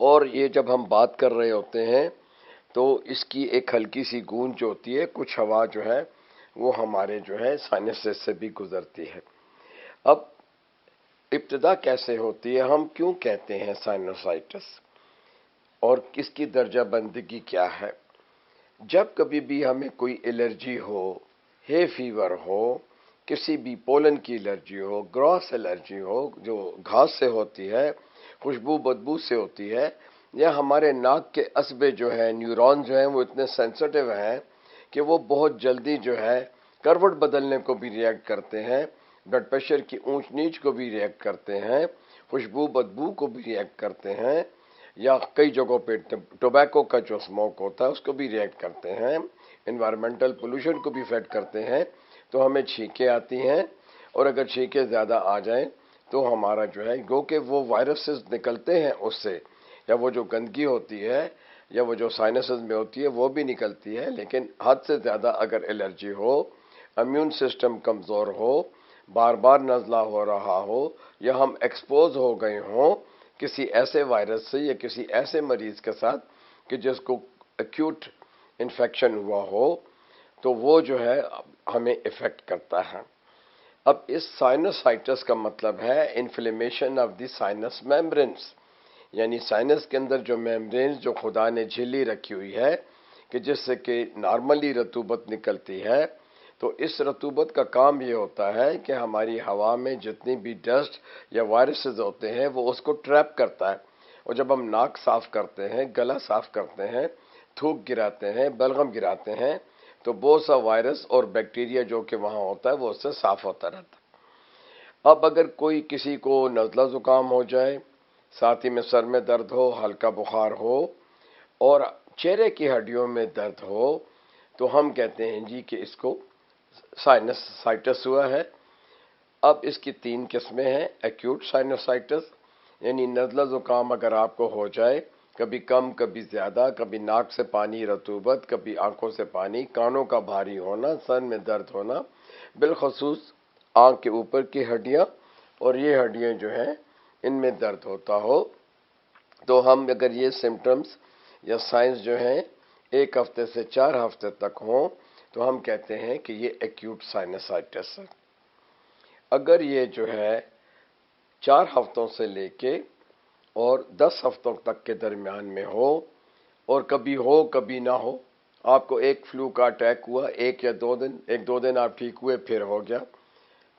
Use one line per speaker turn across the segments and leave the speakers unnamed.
اور یہ جب ہم بات کر رہے ہوتے ہیں تو اس کی ایک ہلکی سی گونج جو ہوتی ہے، کچھ ہوا جو ہے وہ ہمارے جو ہے سائنسز سے بھی گزرتی ہے۔ اب ابتدا کیسے ہوتی ہے، ہم کیوں کہتے ہیں سائنوسائٹس، اور اس کی درجہ بندی کیا ہے؟ جب کبھی بھی ہمیں کوئی الرجی ہو، ہے فیور ہو، کسی بھی پولن کی الرجی ہو، گراس الرجی ہو جو گھاس سے ہوتی ہے، خوشبو بدبو سے ہوتی ہے، یا ہمارے ناک کے عصبے جو ہیں، نیورون جو ہیں وہ اتنے سینسٹیو ہیں کہ وہ بہت جلدی جو ہے کروٹ بدلنے کو بھی ریئیکٹ کرتے ہیں، بلڈ پریشر کی اونچ نیچ کو بھی ریئیکٹ کرتے ہیں، خوشبو بدبو کو بھی ریئیکٹ کرتے ہیں، یا کئی جگہوں پہ ٹوبیکو کا جو اسموک ہوتا ہے اس کو بھی ریئیکٹ کرتے ہیں، انوائرمنٹل پولوشن کو بھی افیکٹ کرتے ہیں، تو ہمیں چھینکیں آتی ہیں، اور اگر چھینکیں زیادہ آ جائیں تو ہمارا جو ہے گو کہ وہ وائرسز نکلتے ہیں اس سے، یا وہ جو گندگی ہوتی ہے یا وہ جو سائنسز میں ہوتی ہے وہ بھی نکلتی ہے، لیکن حد سے زیادہ اگر الرجی ہو، امیون سسٹم کمزور ہو، بار بار نزلہ ہو رہا ہو، یا ہم ایکسپوز ہو گئے ہوں کسی ایسے وائرس سے یا کسی ایسے مریض کے ساتھ کہ جس کو ایکیوٹ انفیکشن ہوا ہو، تو وہ جو ہے ہمیں افیکٹ کرتا ہے۔ اب اس سائنوسائٹس کا مطلب ہے inflammation of the science membranes, یعنی سائنس کے اندر جو میمبرینز جو خدا نے جھلی رکھی ہوئی ہے کہ جس سے کہ نارملی رطوبت نکلتی ہے، تو اس رطوبت کا کام یہ ہوتا ہے کہ ہماری ہوا میں جتنی بھی ڈسٹ یا وائرسز ہوتے ہیں وہ اس کو ٹریپ کرتا ہے، اور جب ہم ناک صاف کرتے ہیں، گلا صاف کرتے ہیں، تھوک گراتے ہیں، بلغم گراتے ہیں، تو بہت سا وائرس اور بیکٹیریا جو کہ وہاں ہوتا ہے وہ اس سے صاف ہوتا رہتا ہے۔ اب اگر کوئی کسی کو نزلہ زکام ہو جائے، ساتھ ہی میں سر میں درد ہو، ہلکا بخار ہو، اور چہرے کی ہڈیوں میں درد ہو، تو ہم کہتے ہیں جی کہ اس کو سائنوسائٹس ہوا ہے۔ اب اس کی 3 قسمیں ہیں۔ ایکیوٹ سائنوسائٹس، یعنی نزلہ زکام اگر آپ کو ہو جائے، کبھی کم کبھی زیادہ، کبھی ناک سے پانی رطوبت، کبھی آنکھوں سے پانی، کانوں کا بھاری ہونا، سر میں درد ہونا، بالخصوص آنکھ کے اوپر کی ہڈیاں اور یہ ہڈیاں جو ہیں ان میں درد ہوتا ہو، تو ہم اگر یہ سمٹمز یا سائنس جو ہیں 1 ہفتے سے 4 ہفتے تک ہوں تو ہم کہتے ہیں کہ یہ ایکیوٹ سائنوسائٹس ہے۔ اگر یہ جو ہے 4 ہفتوں سے لے کے اور 10 ہفتوں تک کے درمیان میں ہو، اور کبھی ہو کبھی نہ ہو، آپ کو ایک فلو کا اٹیک ہوا 1 یا 2 دن، 1-2 دن آپ ٹھیک ہوئے پھر ہو گیا،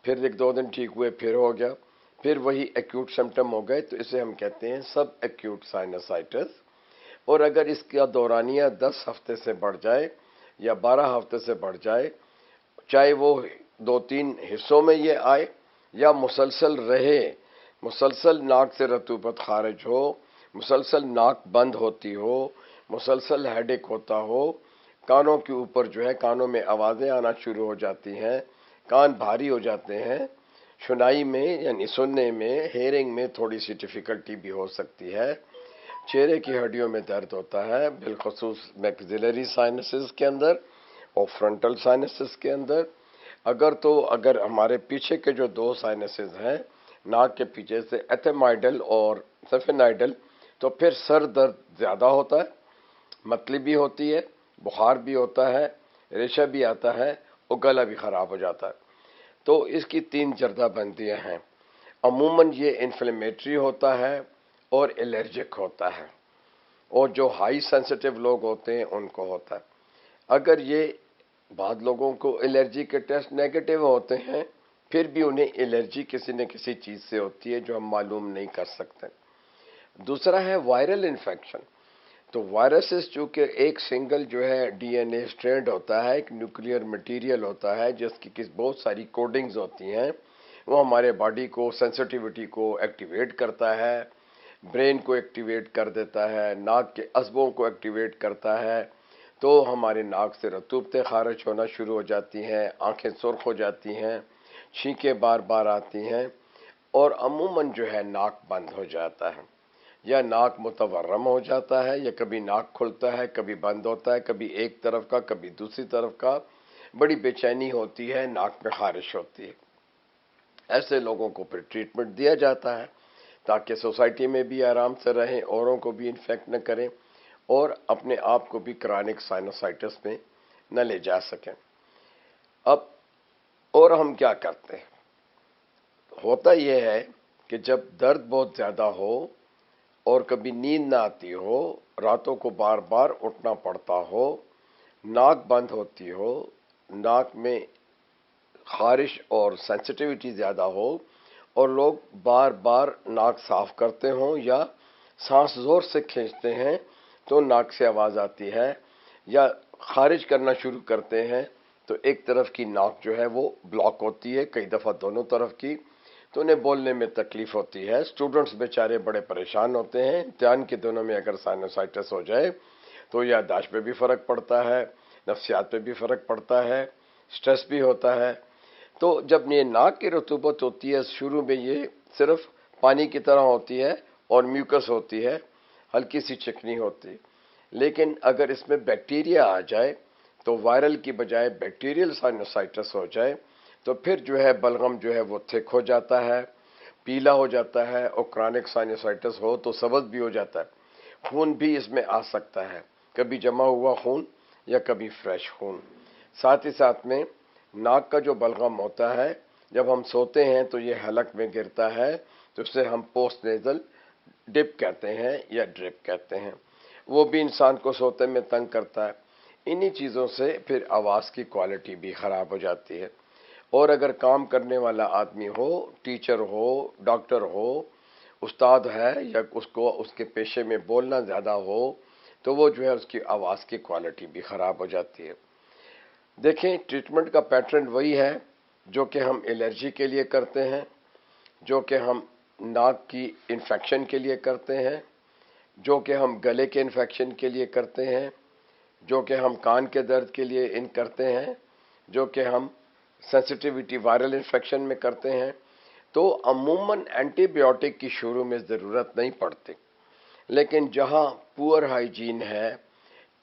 پھر 1-2 دن ٹھیک ہوئے پھر ہو گیا، پھر وہی ایکیوٹ سمٹم ہو گئے، تو اسے ہم کہتے ہیں سب ایکیوٹ سائنوسائٹس۔ اور اگر اس کا دورانیہ 10 ہفتے سے بڑھ جائے یا 12 ہفتے سے بڑھ جائے، چاہے وہ 2-3 حصوں میں یہ آئے یا مسلسل رہے، مسلسل ناک سے رطوبت خارج ہو، مسلسل ناک بند ہوتی ہو، مسلسل ہیڈیک ہوتا ہو، کانوں کے اوپر جو ہے کانوں میں آوازیں آنا شروع ہو جاتی ہیں، کان بھاری ہو جاتے ہیں، سنائی میں یعنی سننے میں، ہیئرنگ میں تھوڑی سی ڈیفیکلٹی بھی ہو سکتی ہے، چہرے کی ہڈیوں میں درد ہوتا ہے، بالخصوص میکسیلری سائنسز کے اندر اور فرنٹل سائنسز کے اندر، اگر ہمارے پیچھے کے جو 2 سائنسز ہیں، ناک کے پیچھے سے ایتھیمائڈل اور سفینائڈل، تو پھر سر درد زیادہ ہوتا ہے، متلی بھی ہوتی ہے، بخار بھی ہوتا ہے، ریشہ بھی آتا ہے، اور گلا بھی خراب ہو جاتا ہے۔ تو اس کی 3 جردہ بندیاں ہیں۔ عموماً یہ انفلیمیٹری ہوتا ہے اور الرجک ہوتا ہے، اور جو ہائی سینسٹیو لوگ ہوتے ہیں ان کو ہوتا ہے۔ اگر یہ بعض لوگوں کو الرجی کے ٹیسٹ نیگیٹو ہوتے ہیں، پھر بھی انہیں الرجی کسی نہ کسی چیز سے ہوتی ہے جو ہم معلوم نہیں کر سکتے۔ دوسرا ہے وائرل انفیکشن۔ تو وائرسز چونکہ ایک سنگل جو ہے ڈی این اے اسٹرینڈ ہوتا ہے، ایک نیوکلیئر مٹیریل ہوتا ہے جس کی بہت ساری کوڈنگز ہوتی ہیں، وہ ہمارے باڈی کو سینسٹیوٹی کو ایکٹیویٹ کرتا ہے، برین کو ایکٹیویٹ کر دیتا ہے، ناک کے عصبوں کو ایکٹیویٹ کرتا ہے، تو ہمارے ناک سے رطوبتیں خارج ہونا شروع ہو جاتی ہیں، آنکھیں سرخ ہو جاتی ہیں، چھینکیں بار بار آتی ہیں، اور عموماً جو ہے ناک بند ہو جاتا ہے، یا ناک متورم ہو جاتا ہے، یا کبھی ناک کھلتا ہے، کبھی بند ہوتا ہے، کبھی ایک طرف کا کبھی دوسری طرف کا، بڑی بے چینی ہوتی ہے، ناک میں خارش ہوتی ہے۔ ایسے لوگوں کو پھر ٹریٹمنٹ دیا جاتا ہے۔ تاکہ سوسائٹی میں بھی آرام سے رہیں، اوروں کو بھی انفیکٹ نہ کریں اور اپنے آپ کو بھی کرونک سائنوسائٹس میں نہ لے جا سکیں۔ اب اور ہم کیا کرتے ہیں؟ ہوتا یہ ہے کہ جب درد بہت زیادہ ہو اور کبھی نیند نہ آتی ہو، راتوں کو بار بار اٹھنا پڑتا ہو، ناک بند ہوتی ہو، ناک میں خارش اور سینسٹیوٹی زیادہ ہو اور لوگ بار بار ناک صاف کرتے ہوں یا سانس زور سے کھینچتے ہیں تو ناک سے آواز آتی ہے، یا خارج کرنا شروع کرتے ہیں تو ایک طرف کی ناک جو ہے وہ بلاک ہوتی ہے، کئی دفعہ دونوں طرف کی، تو انہیں بولنے میں تکلیف ہوتی ہے۔ اسٹوڈنٹس بیچارے بڑے پریشان ہوتے ہیں۔ امتحان کے دنوں میں اگر سائنوسائٹس ہو جائے تو یادداشت پہ بھی فرق پڑتا ہے، نفسیات پہ بھی فرق پڑتا ہے، سٹریس بھی ہوتا ہے۔ تو جب یہ ناک کی رطوبت ہوتی ہے، شروع میں یہ صرف پانی کی طرح ہوتی ہے اور میوکس ہوتی ہے، ہلکی سی چکنی ہوتی، لیکن اگر اس میں بیکٹیریا آ جائے تو وائرل کی بجائے بیکٹیریل سائنوسائٹس ہو جائے تو پھر جو ہے بلغم جو ہے وہ تھک ہو جاتا ہے، پیلا ہو جاتا ہے، اور کرونک سائنوسائٹس ہو تو سبز بھی ہو جاتا ہے۔ خون بھی اس میں آ سکتا ہے، کبھی جمع ہوا خون یا کبھی فریش خون۔ ساتھ ہی ساتھ میں ناک کا جو بلغم ہوتا ہے، جب ہم سوتے ہیں تو یہ حلق میں گرتا ہے، تو اسے ہم پوسٹ نیزل ڈپ کہتے ہیں یا ڈرپ کہتے ہیں، وہ بھی انسان کو سوتے میں تنگ کرتا ہے۔ انہی چیزوں سے پھر آواز کی کوالٹی بھی خراب ہو جاتی ہے۔ اور اگر کام کرنے والا آدمی ہو، ٹیچر ہو، ڈاکٹر ہو، استاد ہے، یا اس کو اس کے پیشے میں بولنا زیادہ ہو تو وہ جو ہے اس کی آواز کی کوالٹی بھی خراب ہو جاتی ہے۔ دیکھیں، ٹریٹمنٹ کا پیٹرن وہی ہے جو کہ ہم الرجی کے لیے کرتے ہیں، جو کہ ہم ناک کی انفیکشن کے لیے کرتے ہیں، جو کہ ہم گلے کے انفیکشن کے لیے کرتے ہیں، جو کہ ہم کان کے درد کے لیے کرتے ہیں، جو کہ ہم سینسٹیوٹی وائرل انفیکشن میں کرتے ہیں۔ تو عموماً اینٹی بیوٹک کی شروع میں ضرورت نہیں پڑتی، لیکن جہاں پور ہائیجین ہے،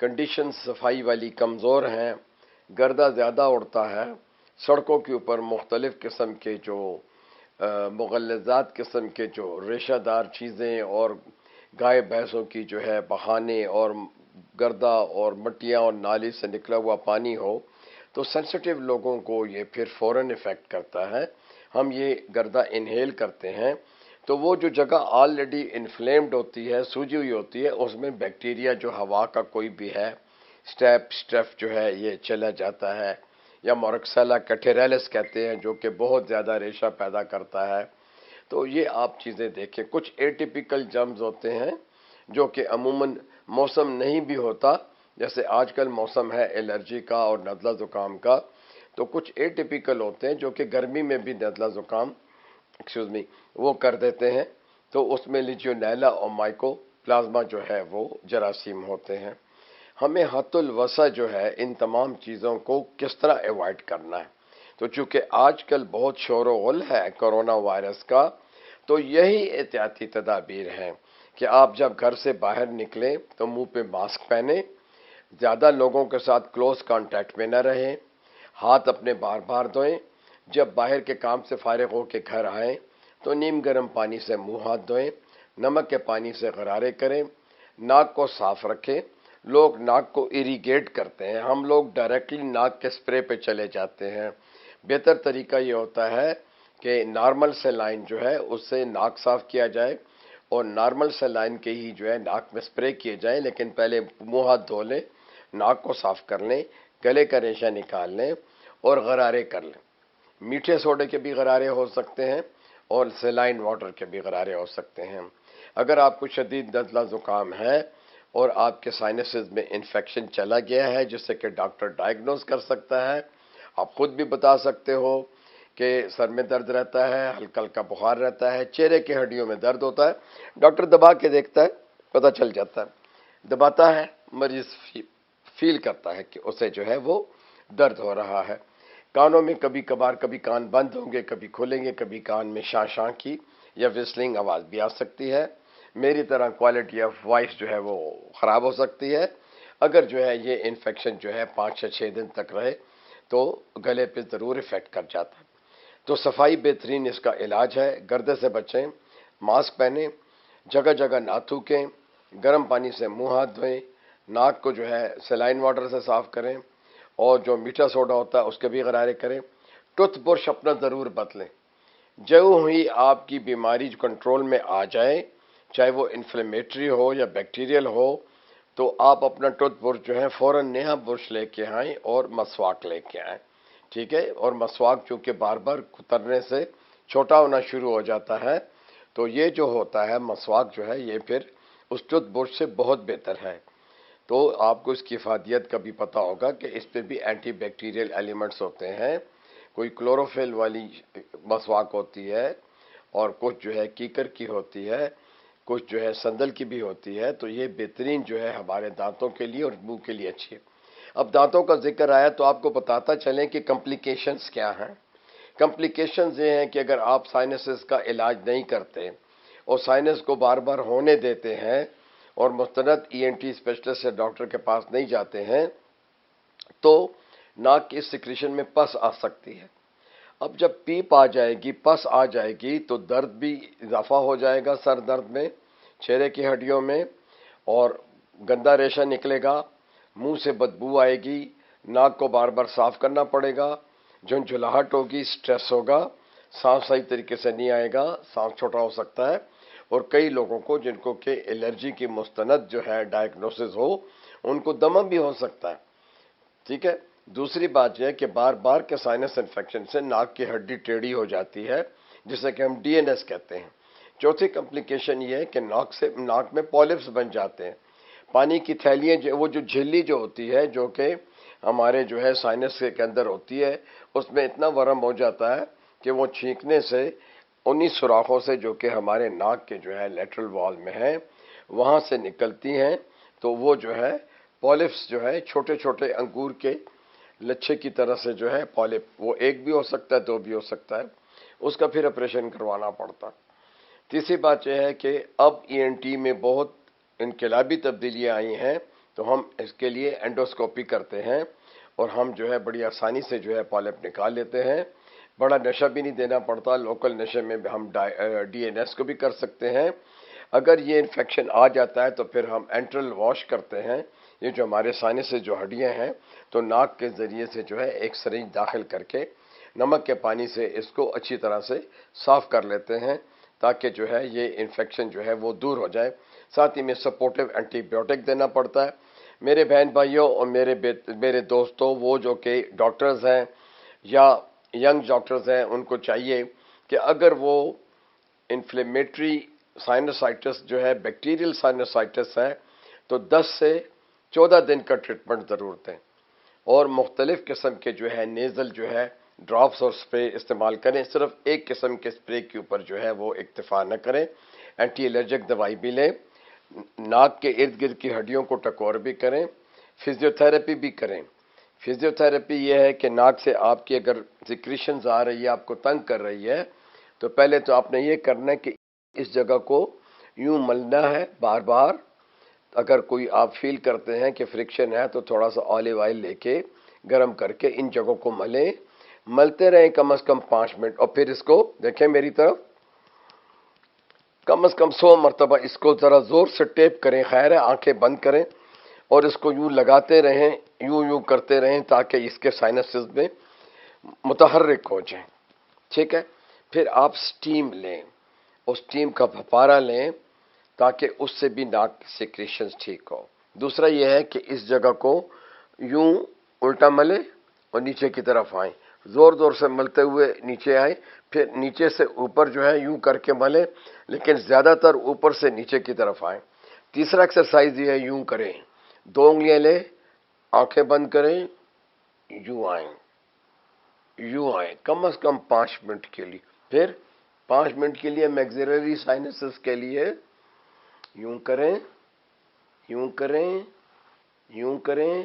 کنڈیشن صفائی والی کمزور ہیں، گردہ زیادہ اڑتا ہے، سڑکوں کے اوپر مختلف قسم کے جو مغلظات قسم کے جو ریشہ دار چیزیں اور گائے بھینسوں کی جو ہے بہانے اور گردہ اور مٹیاں اور نالی سے نکلا ہوا پانی ہو تو سینسٹیو لوگوں کو یہ پھر فوراً افیکٹ کرتا ہے۔ ہم یہ گردہ انہیل کرتے ہیں تو وہ جو جگہ آلریڈی انفلیمڈ ہوتی ہے، سوجی ہوئی ہوتی ہے، اس میں بیکٹیریا جو ہوا کا کوئی بھی ہے، اسٹیف جو ہے یہ چلا جاتا ہے، یا موریکسیلا کیٹیریلس کہتے ہیں جو کہ بہت زیادہ ریشہ پیدا کرتا ہے۔ تو یہ آپ چیزیں دیکھیں، کچھ ایٹیپیکل جرمز ہوتے ہیں جو کہ عموماً موسم نہیں بھی ہوتا، جیسے آج کل موسم ہے الرجی کا اور نزلہ زکام کا، تو کچھ ایٹیپیکل ہوتے ہیں جو کہ گرمی میں بھی نزلہ زکام وہ کر دیتے ہیں، تو اس میں لیجیونیلا اور مائکو پلازما جو ہے وہ جراثیم ہوتے ہیں۔ ہمیں حد الوسع جو ہے ان تمام چیزوں کو کس طرح ایوائڈ کرنا ہے، تو چونکہ آج کل بہت شور و غل ہے کرونا وائرس کا، تو یہی احتیاطی تدابیر ہیں کہ آپ جب گھر سے باہر نکلیں تو منہ پہ ماسک پہنیں، زیادہ لوگوں کے ساتھ کلوز کانٹیکٹ میں نہ رہیں، ہاتھ اپنے بار بار دھوئیں، جب باہر کے کام سے فارغ ہو کے گھر آئیں تو نیم گرم پانی سے منہ ہاتھ دھوئیں، نمک کے پانی سے غرارے کریں، ناک کو صاف رکھیں۔ لوگ ناک کو اریگیٹ کرتے ہیں، ہم لوگ ڈائریکٹلی ناک کے سپرے پہ چلے جاتے ہیں۔ بہتر طریقہ یہ ہوتا ہے کہ نارمل سیلائن جو ہے اس سے ناک صاف کیا جائے، اور نارمل سیلائن کے ہی جو ہے ناک میں سپرے کیے جائیں، لیکن پہلے منہ ہاتھ دھو لیں، ناک کو صاف کر لیں، گلے کا ریشہ نکال لیں اور غرارے کر لیں۔ میٹھے سوڈے کے بھی غرارے ہو سکتے ہیں اور سیلائن واٹر کے بھی غرارے ہو سکتے ہیں۔ اگر آپ کو شدید نزلہ زکام ہے اور آپ کے سائنسز میں انفیکشن چلا گیا ہے جس سے کہ ڈاکٹر ڈائگنوز کر سکتا ہے، آپ خود بھی بتا سکتے ہو کہ سر میں درد رہتا ہے، ہلکا ہلکا بخار رہتا ہے، چہرے کی ہڈیوں میں درد ہوتا ہے، ڈاکٹر دبا کے دیکھتا ہے، پتہ چل جاتا ہے، دباتا ہے، مریض فیل کرتا ہے کہ اسے جو ہے وہ درد ہو رہا ہے۔ کانوں میں کبھی کبھار کبھی کان بند ہوں گے، کبھی کھلیں گے، کبھی کان میں شاں شاں کی یا وسلنگ آواز بھی آ سکتی ہے۔ میری طرح کوالٹی آف وائس جو ہے وہ خراب ہو سکتی ہے۔ اگر جو ہے یہ انفیکشن جو ہے 5 سے 6 دن تک رہے تو گلے پہ ضرور افیکٹ کر جاتا ہے۔ تو صفائی بہترین اس کا علاج ہے، گردے سے بچیں، ماسک پہنیں, جگہ جگہ نہ تھوکیں, گرم پانی سے منہ ہاتھ دھوئیں, ناک کو جو ہے سیلائن واٹر سے صاف کریں, اور جو میٹھا سوڈا ہوتا ہے اس کے بھی غرارے کریں. ٹوتھ برش اپنا ضرور بدلیں. جو ہی آپ کی بیماری کنٹرول میں آ جائے, چاہے وہ انفلیمیٹری ہو یا بیکٹیریل ہو, تو آپ اپنا ٹوتھ برش جو ہے فوراً نیا برش لے کے آئیں اور مسواک لے کے آئیں. ٹھیک ہے, اور مسواک چونکہ بار بار کترنے سے چھوٹا ہونا شروع ہو جاتا ہے, تو یہ جو ہوتا ہے مسواک جو ہے یہ پھر اس ٹوتھ برش سے بہت بہتر ہے. تو آپ کو اس کی افادیت کا بھی پتہ ہوگا کہ اس پہ بھی اینٹی بیکٹیریل ایلیمنٹس ہوتے ہیں. کوئی کلوروفل والی مسواک ہوتی ہے, اور کچھ جو ہے کیکر کی ہوتی ہے, کچھ جو ہے سندل کی بھی ہوتی ہے. تو یہ بہترین جو ہے ہمارے دانتوں کے لیے اور منہ کے لیے اچھی ہے. اب دانتوں کا ذکر آیا تو آپ کو بتاتا چلیں کہ کمپلیکیشنز کیا ہیں. کمپلیکیشنز یہ ہیں کہ اگر آپ سائنسز کا علاج نہیں کرتے اور سائنس کو بار بار ہونے دیتے ہیں اور مستند ای این ٹی اسپیشلسٹ یا ڈاکٹر کے پاس نہیں جاتے ہیں, تو ناک کی سیکریشن میں پس آ سکتی ہے. اب جب پیپ آ جائے گی, پس آ جائے گی, تو درد بھی اضافہ ہو جائے گا سر درد میں, چہرے کی ہڈیوں میں, اور گندا ریشہ نکلے گا, منہ سے بدبو آئے گی, ناک کو بار بار صاف کرنا پڑے گا, جھنجھلاہٹ ہوگی, سٹریس ہوگا, سانس صحیح طریقے سے نہیں آئے گا, سانس چھوٹا ہو سکتا ہے, اور کئی لوگوں کو جن کو کہ الرجی کی مستند جو ہے ڈائگنوسس ہو, ان کو دمہ بھی ہو سکتا ہے. ٹھیک ہے. دوسری بات یہ ہے کہ بار بار کے سائنس انفیکشن سے ناک کی ہڈی ٹیڑھی ہو جاتی ہے, جسے کہ ہم ڈی این ایس کہتے ہیں. چوتھی کمپلیکیشن یہ ہے کہ ناک میں پالپس بن جاتے ہیں. پانی کی تھیلیاں وہ جو جھلی جو ہوتی ہے, جو کہ ہمارے جو ہے سائنس کے اندر ہوتی ہے, اس میں اتنا ورم ہو جاتا ہے کہ وہ چھینکنے سے انہی سوراخوں سے جو کہ ہمارے ناک کے جو ہے لیٹرل وال میں ہیں وہاں سے نکلتی ہیں. تو وہ جو ہے پالپس جو ہے چھوٹے چھوٹے انگور کے لچھے کی طرح سے جو ہے پالپ, وہ ایک بھی ہو سکتا ہے, دو بھی ہو سکتا ہے, اس کا پھر آپریشن کروانا پڑتا. تیسری بات یہ ہے کہ اب ای این ٹی میں بہت انقلابی تبدیلیاں آئی ہیں, تو ہم اس کے لیے اینڈوسکوپی کرتے ہیں, اور ہم جو ہے بڑی آسانی سے جو ہے پالپ نکال لیتے ہیں. بڑا نشہ بھی نہیں دینا پڑتا, لوکل نشے میں ہم ڈی این ایس کو بھی کر سکتے ہیں. اگر یہ انفیکشن آ جاتا ہے تو پھر ہم انٹرل واش کرتے ہیں. یہ جو ہمارے سائنس سے جو ہڈیاں ہیں, تو ناک کے ذریعے سے جو ہے ایک سرنج داخل کر کے نمک کے پانی سے اس کو اچھی طرح سے صاف کر لیتے ہیں, تاکہ جو ہے یہ انفیکشن جو ہے وہ دور ہو جائے. ساتھ ہی میں سپورٹیو اینٹی بائیوٹک دینا پڑتا ہے. میرے بہن بھائیوں اور میرے دوستوں, وہ جو کہ ڈاکٹرز ہیں یا ینگ ڈاکٹرز ہیں, ان کو چاہیے کہ اگر وہ انفلیمیٹری سائنسائٹس جو ہے بیکٹیریل سائنسائٹس ہے, تو 10 سے 14 دن کا ٹریٹمنٹ ضرور دیں, اور مختلف قسم کے جو ہے نیزل جو ہے ڈراپس اور سپرے استعمال کریں. صرف ایک قسم کے سپرے کے اوپر جو ہے وہ اکتفا نہ کریں. اینٹی الرجک دوائی بھی لیں, ناک کے ارد گرد کی ہڈیوں کو ٹکور بھی کریں, فزیوتھراپی بھی کریں. فزیوتھراپی یہ ہے کہ ناک سے آپ کی اگر سیکریشنز آ رہی ہے, آپ کو تنگ کر رہی ہے, تو پہلے تو آپ نے یہ کرنا ہے کہ اس جگہ کو یوں ملنا ہے بار بار. اگر کوئی آپ فیل کرتے ہیں کہ فرکشن ہے, تو تھوڑا سا آلیو آئل لے کے گرم کر کے ان جگہوں کو ملیں, ملتے رہیں کم از کم 5 منٹ, اور پھر اس کو دیکھیں میری طرف, کم از کم 100 مرتبہ اس کو ذرا زور سے ٹیپ کریں. خیر ہے, آنکھیں بند کریں اور اس کو یوں لگاتے رہیں, یوں کرتے رہیں, تاکہ اس کے سائنسز میں متحرک ہو جائیں. ٹھیک ہے. پھر آپ سٹیم لیں, اور سٹیم کا بھپارا لیں, تاکہ اس سے بھی ناک کی سیکریشنز ٹھیک ہو. دوسرا یہ ہے کہ اس جگہ کو یوں الٹا ملیں اور نیچے کی طرف آئیں, زور زور سے ملتے ہوئے نیچے آئیں, پھر نیچے سے اوپر جو ہے یوں کر کے ملیں, لیکن زیادہ تر اوپر سے نیچے کی طرف آئیں. تیسرا ایکسرسائز یہ ہے, یوں کریں, 2 انگلیاں لیں, آنکھیں بند کریں, یوں آئیں کم از کم 5 منٹ کے لیے. پھر 5 منٹ کے لیے میگزیلری سائنسز کے لیے یوں کریں, یوں کریں, یوں کریں.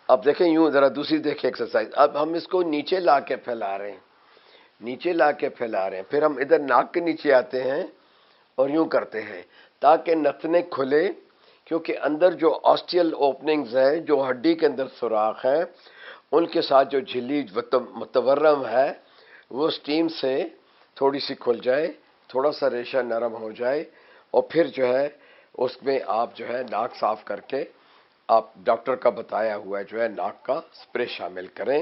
اب دیکھیں یوں, ذرا دوسری دیکھیں ایکسرسائز. اب ہم اس کو نیچے لا کے پھیلا رہے ہیں, نیچے لا کے پھیلا رہے ہیں. پھر ہم ادھر ناک کے نیچے آتے ہیں اور یوں کرتے ہیں, تاکہ نتنے کھلے, کیونکہ اندر جو آسٹیل اوپننگز ہیں, جو ہڈی کے اندر سوراخ ہیں, ان کے ساتھ جو جھلی متورم ہے, وہ سٹیم سے تھوڑی سی کھل جائے, تھوڑا سا ریشہ نرم ہو جائے اور پھر جو ہے اس میں آپ جو ہے ناک صاف کر کے آپ ڈاکٹر کا بتایا ہوا جو ہے ناک کا اسپرے شامل کریں